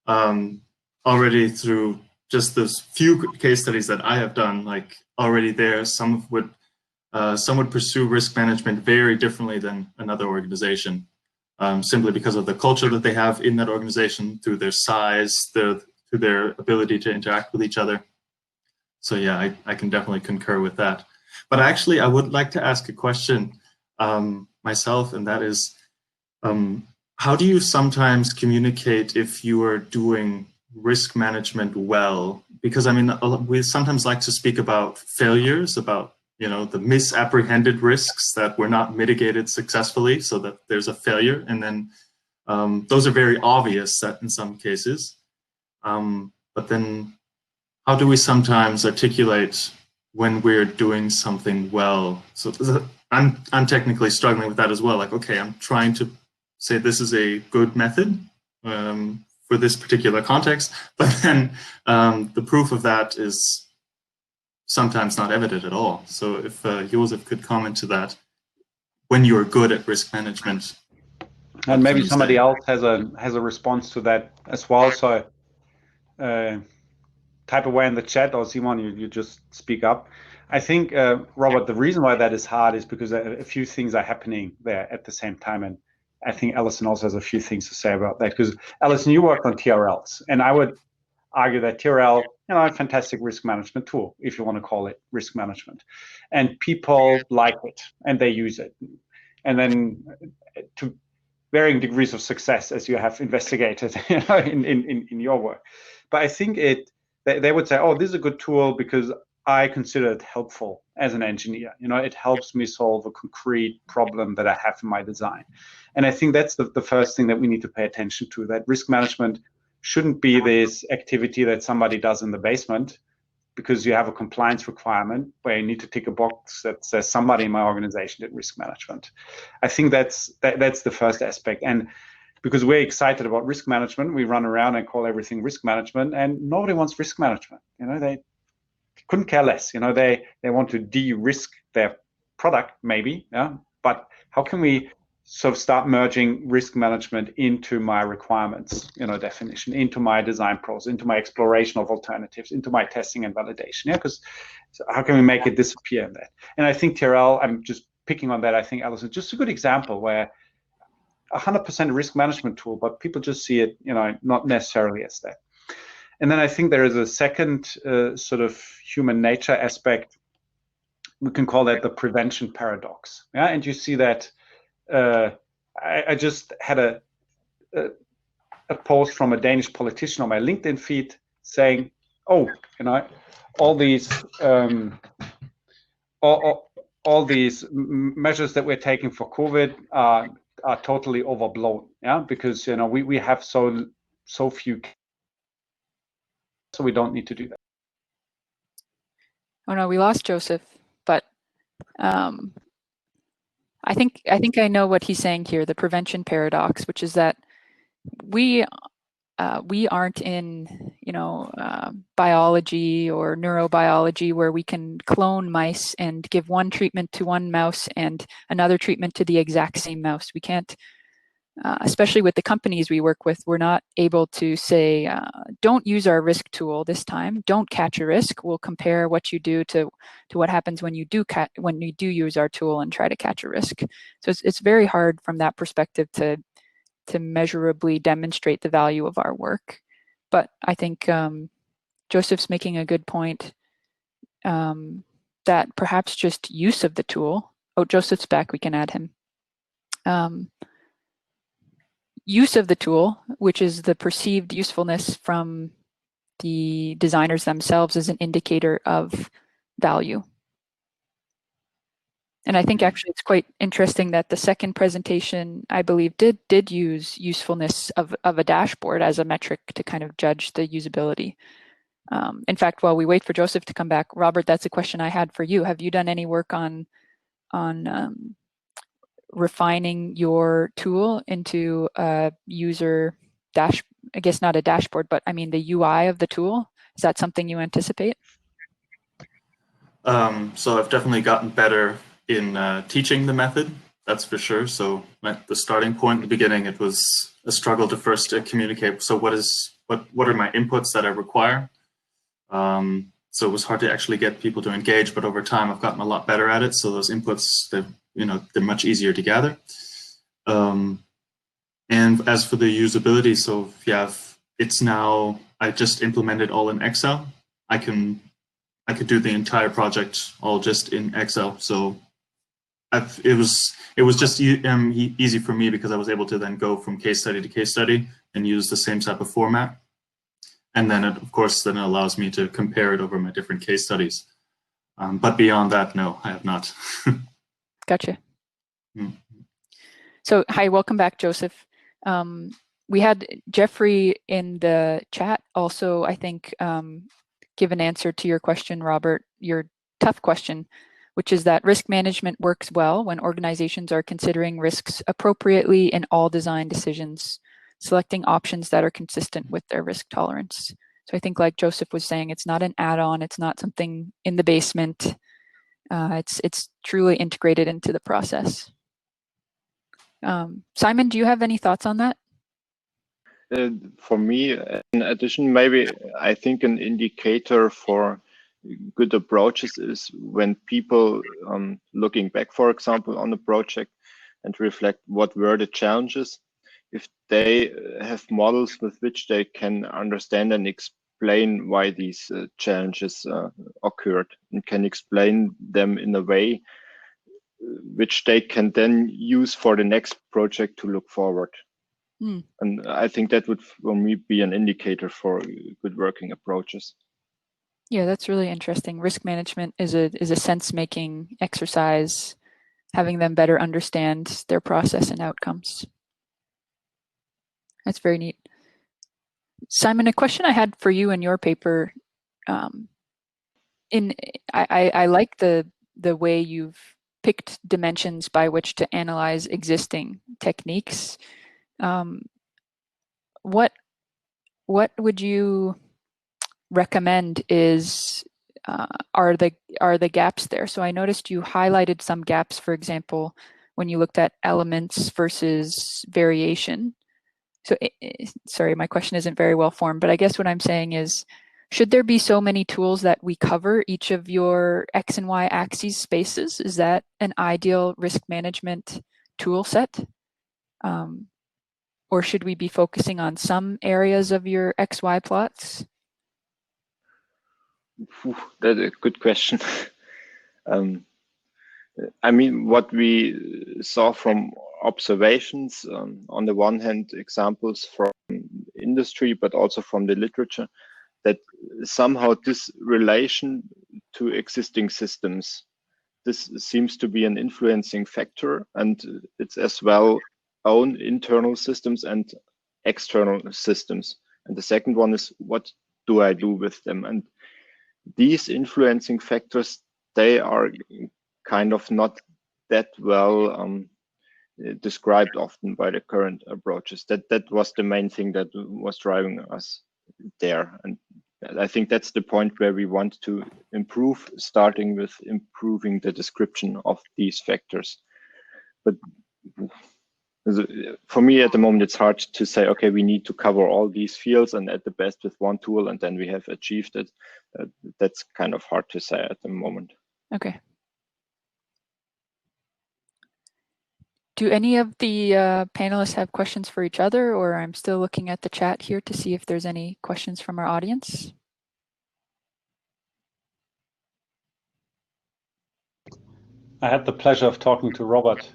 [SPEAKER 6] already through just those few case studies that I have done, like already there, some would pursue risk management very differently than another organization, simply because of the culture that they have in that organization, through their size, through their ability to interact with each other. So yeah, I can definitely concur with that. But actually, I would like to ask a question myself, and that is, how do you sometimes communicate if you are doing risk management well? Because I mean, we sometimes like to speak about failures, about the misapprehended risks that were not mitigated successfully, so that there's a failure, and then those are very obvious in some cases. But then how do we sometimes articulate when we're doing something well? So I'm technically struggling with that as well. Like, okay, I'm trying to say this is a good method for this particular context, but then the proof of that is sometimes not evident at all. So if Josef could comment to that, when you're good at risk management.
[SPEAKER 5] And maybe somebody else has a response to that as well. So type away in the chat, or Simon, you just speak up. I think, Robert, the reason why that is hard is because a few things are happening there at the same time. And I think Alison also has a few things to say about that, because Alison, you worked on TRLs, and I would argue that TRL, a fantastic risk management tool, if you want to call it risk management, and people like it and they use it, and then to varying degrees of success, as you have investigated in your work. But I think they would say, oh, this is a good tool because I consider it helpful as an engineer. It helps me solve a concrete problem that I have in my design. And I think that's the first thing that we need to pay attention to, that risk management shouldn't be this activity that somebody does in the basement because you have a compliance requirement where you need to tick a box that says somebody in my organization did risk management. I think that's the first aspect. And because we're excited about risk management, we run around and call everything risk management, and nobody wants risk management. They couldn't care less. They want to de-risk their product, maybe, yeah. But how can we sort of start merging risk management into my requirements, definition, into my design process, into my exploration of alternatives, into my testing and validation? Yeah, because how can we make it disappear in that? And I think TRL, I'm just picking on that. I think Alison, just a good example where 100% risk management tool, but people just see it, not necessarily as that. And then I think there is a second sort of human nature aspect. We can call that the prevention paradox. Yeah, and you see that. I just had a post from a Danish politician on my LinkedIn feed saying, "Oh, all these all these measures that we're taking for COVID are totally overblown. Yeah, because we have so few." So we don't need to do that.
[SPEAKER 1] Oh no, we lost Josef, but I think I know what he's saying here, the prevention paradox, which is that we aren't in biology or neurobiology where we can clone mice and give one treatment to one mouse and another treatment to the exact same mouse. We can't. Especially with the companies we work with, we're not able to say, don't use our risk tool this time. Don't catch a risk. We'll compare what you do to what happens when you do use our tool and try to catch a risk. So it's very hard from that perspective to measurably demonstrate the value of our work. But I think Josef's making a good point that perhaps just use of the tool. Oh, Josef's back. We can add him. Use of the tool, which is the perceived usefulness from the designers themselves, is an indicator of value. And I think actually it's quite interesting that the second presentation, I believe, did use usefulness of a dashboard as a metric to kind of judge the usability. In fact, while we wait for Josef to come back, Robert, that's a question I had for you. Have you done any work on refining your tool into a user I guess not a dashboard, but I mean the UI of the tool? Is that something you anticipate?
[SPEAKER 6] So I've definitely gotten better in teaching the method, that's for sure. So at the starting point, in the beginning, it was a struggle to first communicate. So what are my inputs that I require? So it was hard to actually get people to engage, but over time I've gotten a lot better at it. So those inputs, they're much easier to gather. And as for the usability, so yeah, it's now, I just implemented all in Excel. I could do the entire project all just in Excel. So it was just easy for me because I was able to then go from case study to case study and use the same type of format. And then of course, then it allows me to compare it over my different case studies. But beyond that, no, I have not.
[SPEAKER 1] Gotcha. So hi, welcome back, Josef. We had Jeffrey in the chat also, I think, give an answer to your question, Robert, your tough question, which is that risk management works well when organizations are considering risks appropriately in all design decisions, selecting options that are consistent with their risk tolerance. So I think like Josef was saying, it's not an add-on, it's not something in the basement. It's truly integrated into the process. Simon, do you have any thoughts on that?
[SPEAKER 8] For me, in addition, maybe I think an indicator for good approaches is when people looking back, for example, on the project and reflect what were the challenges. If they have models with which they can understand and explain why these challenges occurred and can explain them in a way which they can then use for the next project to look forward. And I think that would, for me, be an indicator for good working approaches.
[SPEAKER 1] Yeah, that's really interesting. Risk management is a sense-making exercise, having them better understand their process and outcomes. That's very neat. Simon, a question I had for you in your paper, I like the way you've picked dimensions by which to analyze existing techniques. What would you recommend are the gaps there? So I noticed you highlighted some gaps, for example, when you looked at elements versus variation. So sorry, my question isn't very well formed, but I guess what I'm saying is, should there be so many tools that we cover each of your X and Y axes spaces? Is that an ideal risk management tool set? Or should we be focusing on some areas of your XY plots?
[SPEAKER 8] That's a good question. I mean, what we saw from observations, on the one hand, examples from industry, but also from the literature, that somehow this relation to existing systems, this seems to be an influencing factor, and it's as well own internal systems and external systems. And the second one is, what do I do with them? And these influencing factors, they are kind of not that well described often by the current approaches. That was the main thing that was driving us there. And I think that's the point where we want to improve, starting with improving the description of these factors. But for me at the moment, it's hard to say, okay, we need to cover all these fields and at the best with one tool, and then we have achieved it. That's kind of hard to say at the moment.
[SPEAKER 1] Okay. Do any of the panelists have questions for each other, or I'm still looking at the chat here to see if there's any questions from our audience?
[SPEAKER 5] I had the pleasure of talking to Robert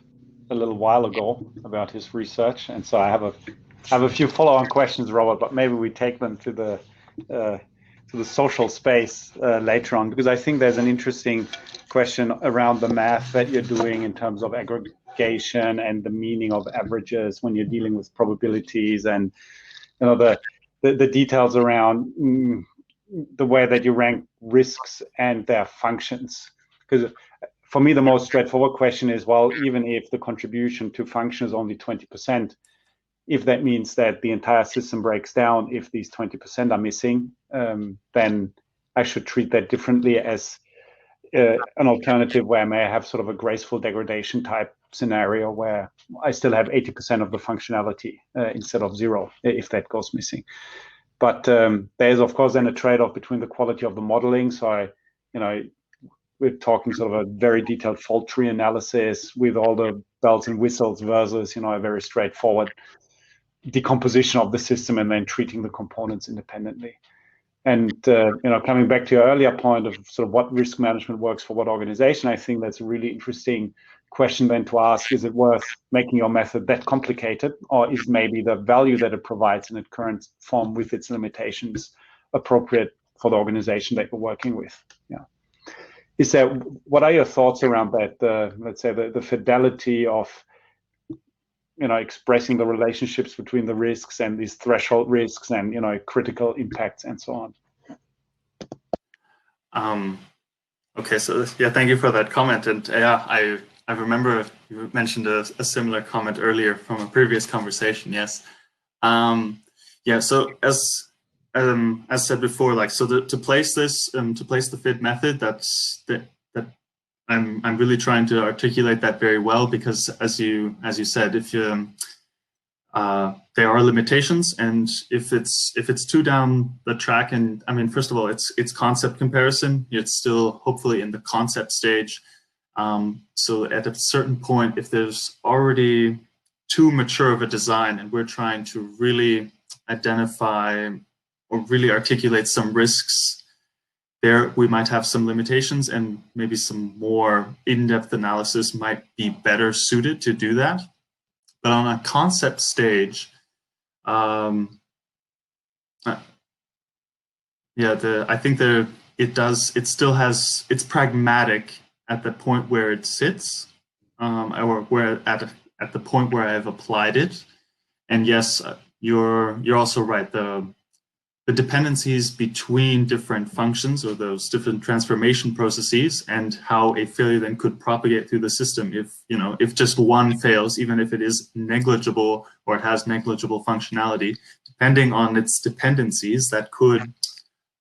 [SPEAKER 5] a little while ago about his research, and so I have a few follow-on questions, Robert, but maybe we take them to the social space later on, because I think there's an interesting question around the math that you're doing in terms of aggregation and the meaning of averages when you're dealing with probabilities, and the details around the way that you rank risks and their functions. Because for me, the most straightforward question is, well, even if the contribution to function is only 20%, if that means that the entire system breaks down, if these 20% are missing, then I should treat that differently as an alternative where I may have sort of a graceful degradation type scenario where I still have 80% of the functionality instead of 0 if that goes missing. But there's of course then a trade-off between the quality of the modeling. So we're talking sort of a very detailed fault tree analysis with all the bells and whistles versus a very straightforward decomposition of the system and then treating the components independently. And coming back to your earlier point of sort of what risk management works for what organization, I think that's a really interesting question then to ask: is it worth making your method that complicated, or is maybe the value that it provides in its current form with its limitations appropriate for the organization that you're working with? Yeah. What are your thoughts around that? Let's say the fidelity of expressing the relationships between the risks and these threshold risks and critical impacts and so on.
[SPEAKER 6] Okay, so yeah, thank you for that comment. And yeah, I remember you mentioned a similar comment earlier from a previous conversation. Yes. Yeah. So as said before, to place this to place the fit method, that I'm really trying to articulate that very well, because as you said, if there are limitations, and if it's too down the track, and I mean, first of all, it's concept comparison. It's still hopefully in the concept stage. So at a certain point, if there's already too mature of a design and we're trying to really identify or really articulate some risks, there we might have some limitations, and maybe some more in-depth analysis might be better suited to do that. But on a concept stage, I think it's pragmatic at the point where it sits, or where at the point where I've applied it. And yes, you're also right. The dependencies between different functions or those different transformation processes, and how a failure then could propagate through the system if just one fails, even if it is negligible or it has negligible functionality, depending on its dependencies, that could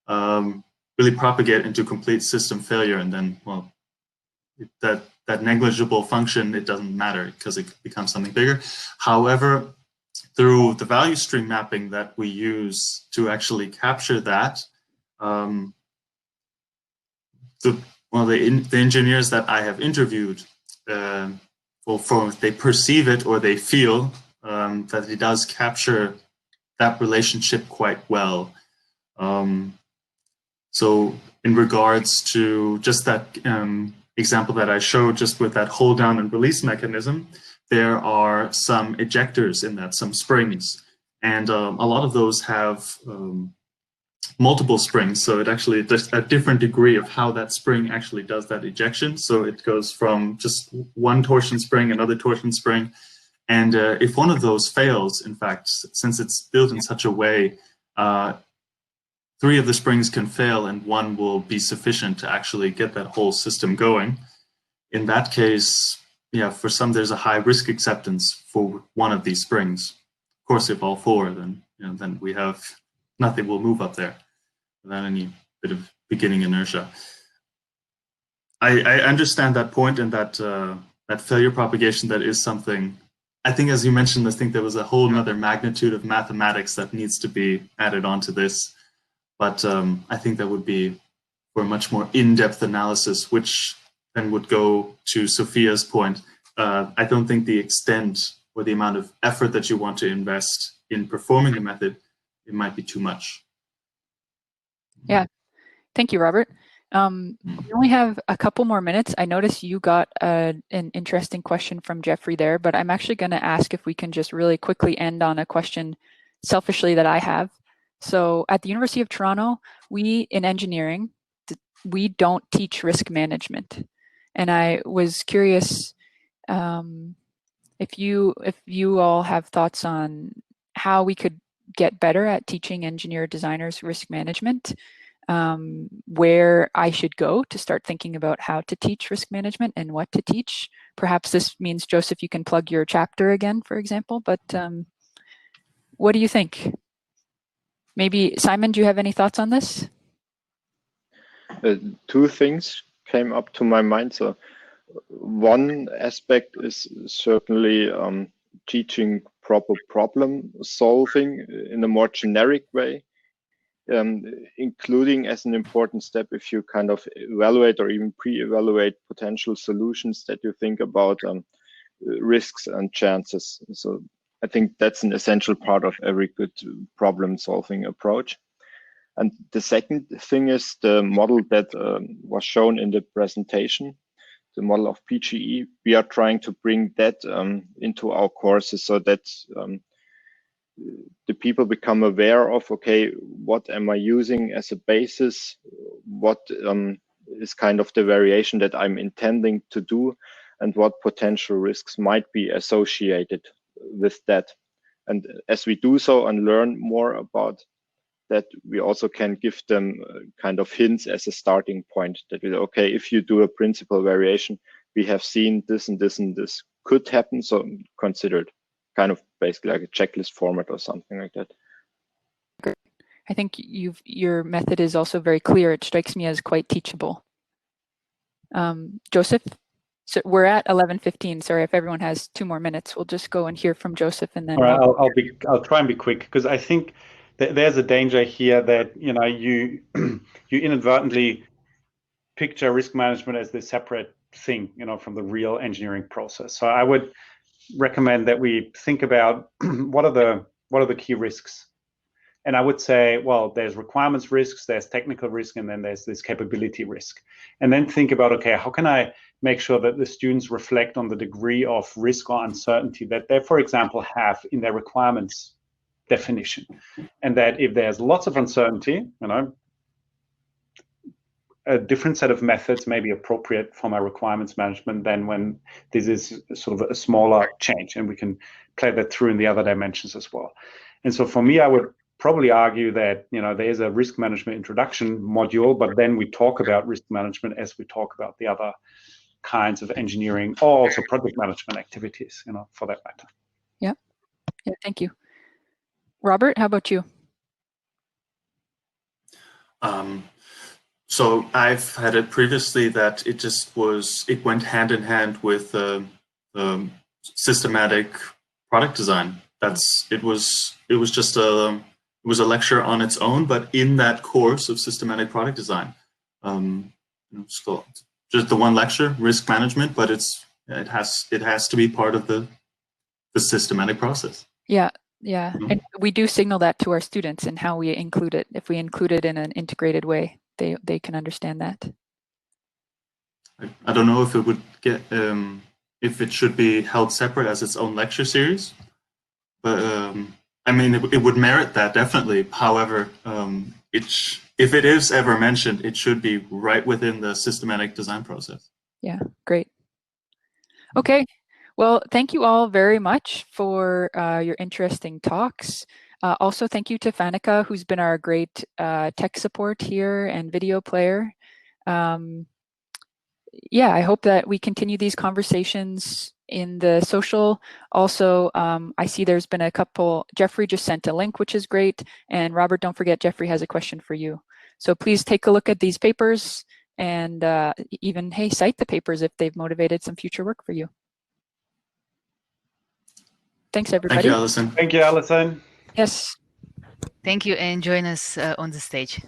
[SPEAKER 6] really propagate into complete system failure. And then, well, that negligible function, it doesn't matter because it becomes something bigger. However, through the value stream mapping that we use to actually capture that, the engineers that I have interviewed, they perceive it, or they feel that it does capture that relationship quite well. So in regards to just that example that I showed, just with that hold down and release mechanism, there are some ejectors in that, some springs, and a lot of those have multiple springs. So it actually does a different degree of how that spring actually does that ejection. So it goes from just one torsion spring, another torsion spring. And if one of those fails, in fact, since it's built in such a way, 3 of the springs can fail and 1 will be sufficient to actually get that whole system going. In that case, yeah, for some there's a high risk acceptance for one of these springs. Of course, if all 4, then we have nothing will move up there without any bit of beginning inertia. I understand that point, and that that failure propagation, that is something. I think, as you mentioned, I think there was a whole other magnitude of mathematics that needs to be added onto this. But I think that would be for a much more in-depth analysis, which then would go to Sophia's point. I don't think the extent or the amount of effort that you want to invest in performing the method, it might be too much.
[SPEAKER 1] Yeah, thank you, Robert. We only have a couple more minutes. I noticed you got an interesting question from Jeffrey there, but I'm actually going to ask if we can just really quickly end on a question selfishly that I have. So at the University of Toronto, we in engineering, we don't teach risk management. And I was curious if you all have thoughts on how we could get better at teaching engineer designers risk management, where I should go to start thinking about how to teach risk management and what to teach. Perhaps this means, Josef, you can plug your chapter again, for example, but what do you think? Maybe, Simon, do you have any thoughts on this?
[SPEAKER 8] 2 things came up to my mind. So one aspect is certainly teaching proper problem solving in a more generic way, including as an important step if you kind of evaluate or even pre-evaluate potential solutions that you think about risks and chances. So I think that's an essential part of every good problem solving approach. And the second thing is the model that was shown in the presentation, the model of PGE. We are trying to bring that into our courses so that the people become aware of, okay, what am I using as a basis? What is kind of the variation that I'm intending to do, and what potential risks might be associated with that. And as we do so and learn more about that, we also can give them kind of hints as a starting point that we, okay, if you do a principal variation, we have seen this and this and this could happen, so consider it, kind of basically like a checklist format or something like that.
[SPEAKER 1] Great. I think your method is also very clear. It strikes me as quite teachable. Josef? So we're at 11:15. Sorry, if everyone has 2 more minutes, we'll just go and hear from Josef, and then.
[SPEAKER 5] All right, I'll try and be quick, because I think that there's a danger here that you inadvertently picture risk management as this separate thing, from the real engineering process. So I would recommend that we think about what are the key risks. And I would say, well, there's requirements risks, there's technical risk, and then there's this capability risk. And then think about, okay, how can I make sure that the students reflect on the degree of risk or uncertainty that they, for example, have in their requirements definition. And that if there's lots of uncertainty, a different set of methods may be appropriate for my requirements management than when this is sort of a smaller change, and we can play that through in the other dimensions as well. And so for me, I would probably argue that, you know, there's a risk management introduction module, but then we talk about risk management as we talk about the other kinds of engineering or also project management activities, you know, for that matter.
[SPEAKER 1] Yeah, thank you. Robert, how about you?
[SPEAKER 6] So I've had it previously that it went hand in hand with systematic product design. It was a lecture on its own, but in that course of systematic product design, so just the one lecture, risk management, but it has to be part of the systematic process.
[SPEAKER 1] Yeah. And we do signal that to our students and how we include it. If we include it in an integrated way, they can understand that.
[SPEAKER 6] I don't know if it would get if it should be held separate as its own lecture series, but I mean it would merit that definitely. However, if it is ever mentioned, it should be right within the systematic design process.
[SPEAKER 1] Yeah, great. Okay. Well, thank you all very much for your interesting talks. Also, thank you to Fanica, who's been our great tech support here and video player. Yeah, I hope that we continue these conversations in the social. Also, I see there's been a couple, Jeffrey just sent a link, which is great. And Robert, don't forget, Jeffrey has a question for you. So please take a look at these papers and even, hey, cite the papers if they've motivated some future work for you. Thanks, everybody.
[SPEAKER 6] Thank you, Alison.
[SPEAKER 5] Thank you, Alison.
[SPEAKER 1] Yes.
[SPEAKER 3] Thank you, and join us on the stage.